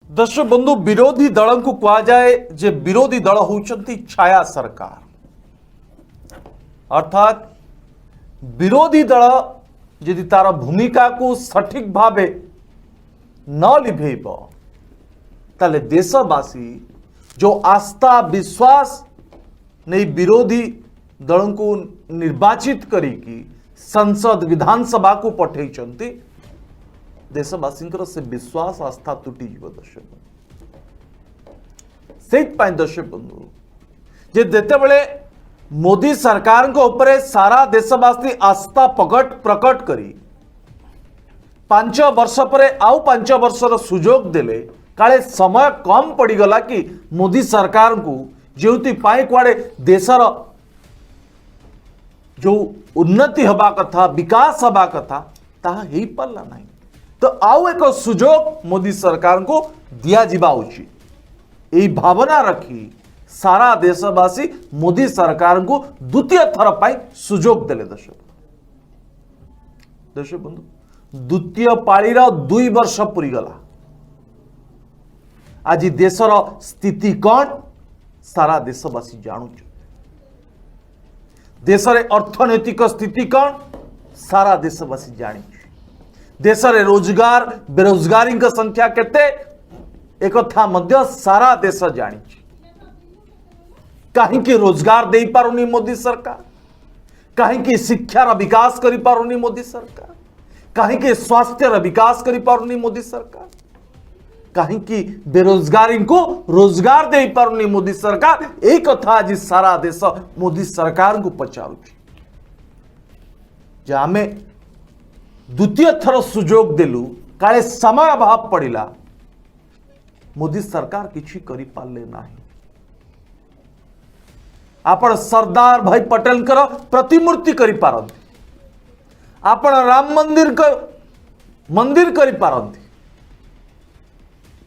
दर्शक बंधु विरोधी दल को कह जाए जे विरोधी दल होउचंती छाया सरकार अर्थात विरोधी दल यदि तार भूमिका को सठिक भावे न लिभेब ताले देशवासी जो आस्था विश्वास नहीं विरोधी दल को निर्वाचित करिकी संसद विधानसभा को पठेइचंती देशवासी से विश्वास आस्था तुटी जीव दर्शक से दर्शक बंधु जे देते बड़े मोदी सरकार को ऊपर सारा देशवासी आस्था प्रकट करी 5 वर्ष पर आउ 5 वर्षर सुजोग देले काले समय कम पड़गला कि मोदी सरकार को जो कुआड़े देशर जो उन्नति हवा कथा विकास हवा कथा ताहा ही पारला नहीं तो आउ एक सुजोग मोदी सरकार को दिया जिबा उचित यही भावना रखी सारा देशवासी मोदी सरकार को द्वितीय थर पाई सुजोग देले दर्शक बंधु द्वितीय पाळीर 2 वर्ष पूरी गला आज देशर स्थिति कौन सारा देशवासी जानू देशरे अर्थनैतिक स्थिति कौन सारा देशवासी जानी देश रे रोजगार बेरोजगारी का संख्या केते एक था मध्य सारा देश जानी कहीं रोजगार दे पारुनी मोदी सरकार कहीं शिक्षार विकास करि पारुनी मोदी सरकार कहीं स्वास्थ्यर विकास करि पारुनी मोदी सरकार कहीं बेरोजगारी को रोजगार दे पारुनी मोदी सरकार एक कथा आज सारा देश मोदी सरकार को पचारू जे आमे द्वितीय थर सुजोग देलु काले समय अभाव पड़िला मोदी सरकार किछि करि पाले नाही आपण सरदार भाई पटेल कर प्रतिमूर्ति करि पारंती आपण राम मंदिर करि पारंती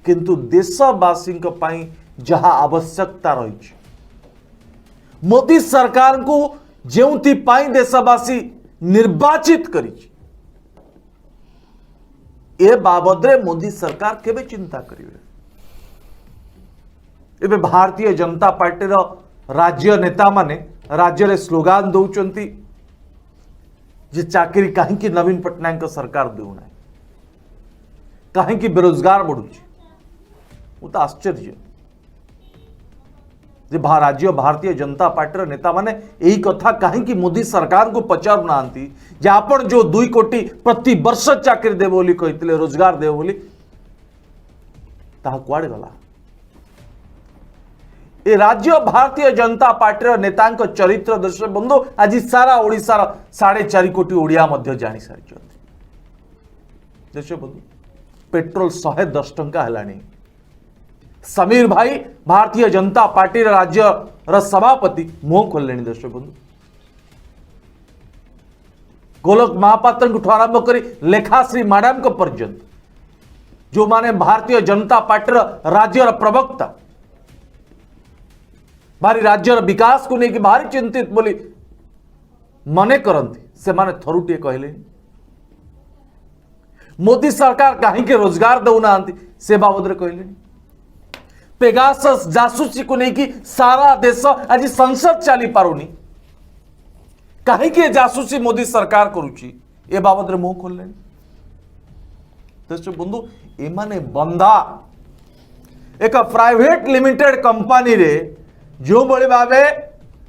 किंतु देशवासी जहा आवश्यकता रही मोदी सरकार को जेउथि पाई देशवासी निर्वाचित करी ए बाबद रे मोदी सरकार केबे चिंता करिवे एबे भारतीय जनता पार्टी रो राज्य नेता माने राज्य रे स्लोगान दौचंती जे चाकरी कहीं नवीन पटनायक का सरकार देउना कहीं बेरोजगार बढ़ुची वो तो आश्चर्य जे राज्य भारतीय जनता पार्टी नेता माने यही कथा कहीं मोदी सरकार को पचारू ना जे आपण जो 2 कोटी प्रति वर्ष चाकरी देव बोली कहते रोजगार देव बोली ताहा कुआड़े गला ए राज्य भारतीय जनता पार्टी नेता चरित्र दर्शक बंधु आज सारा ओडिशार 4.5 कोटी ओडिया मध्य जानी सारी दर्शक बंधु पेट्रोल 110 टंका हेलानी समीर भाई भारतीय जनता पार्टी राज्य सभापति मुह खोल दर्शक बंधु गोलक महापात्र आरंभ कर लेखाश्री मैडम को पर्यंत जो माने भारतीय जनता पार्टी राज्य प्रवक्ता भारी राज्यर विकास को लेकिन भारी चिंतित बोली मने करंती से माने थरुटे कहले मोदी सरकार कहीं के रोजगार दौना से बाबद रे कहले पेगासस जासूसी को लेकिन सारा देश आज संसद चली पारुनी कहीं के जासूसी मोदी सरकार करुची ए बाबद रे मुंह खोलले दर्शक बंधु एमाने बंदा एक प्राइवेट लिमिटेड कंपनी रे जो बड़े भावे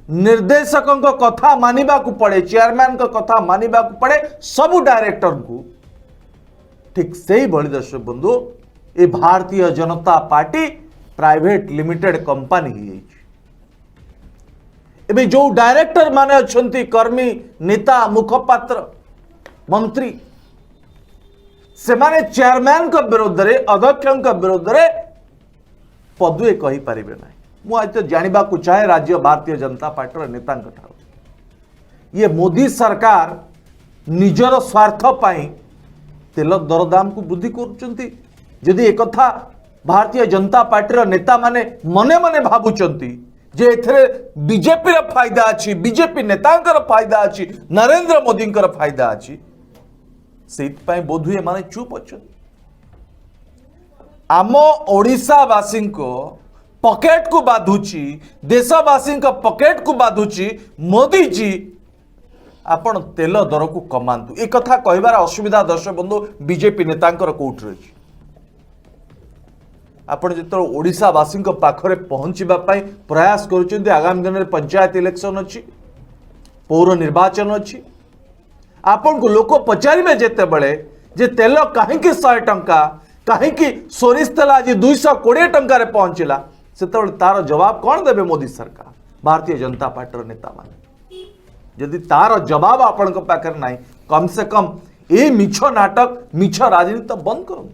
निर्देशकों को कथा मानिबा को पड़े चेयरमैन को कथा मानिबा को पड़े सब डायरेक्टर को ठीक से ही बड़ी दर्शक बंधु ये Bharatiya Janata party private limited company ही एबे जो डायरेक्टर माने अछंती कर्मी नेता मुखपात्र मंत्री से माने चेयरमैन का विरोध रे अध्यक्ष का विरोध रे पदुए कहि परिबे नाही मु आज तो जानिबा को चाहे राज्य भारतीय जनता पार्टी नेता ये मोदी सरकार निजर स्वार्थ पाई तेल दरदाम को वृद्धि करुचंती जदि एक कथा भारतीय जनता पार्टी नेता माने मने मने भाबुचंती जे एथरे बीजेपी रा फायदा अछि बीजेपी नेतांकर फायदा अछि नरेंद्र मोदींकर फायदा अछि सेत पाई बोधुए माने चुप अछन आम ओडिशावासी को पॉकेट को बाधुची देशवासी पॉकेट को बाधुची मोदी जी आपण तेल दर को कमांतु ए कथा कहबार असुविधा दर्शक बंधु बीजेपी नेतांकर कोर्ट रही आपण जो ओडिशावासी पाखरे पहुंचवा प्रयास कर आगामी दिन में पंचायत इलेक्शन अच्छी पौर निर्वाचन अच्छी आपण को लोक पचारे जिते बड़े जे तेल कहीं 100 टंका कहीं सोरिष तेल आज 220 टंकार पहुंचला से तार जवाब कौन देवे मोदी सरकार भारतीय जनता पार्टी नेता माने जदि तार जवाब आपण पाखे ना कम से कम ए मिछ नाटक मिछ राजनीति बंद करूँ।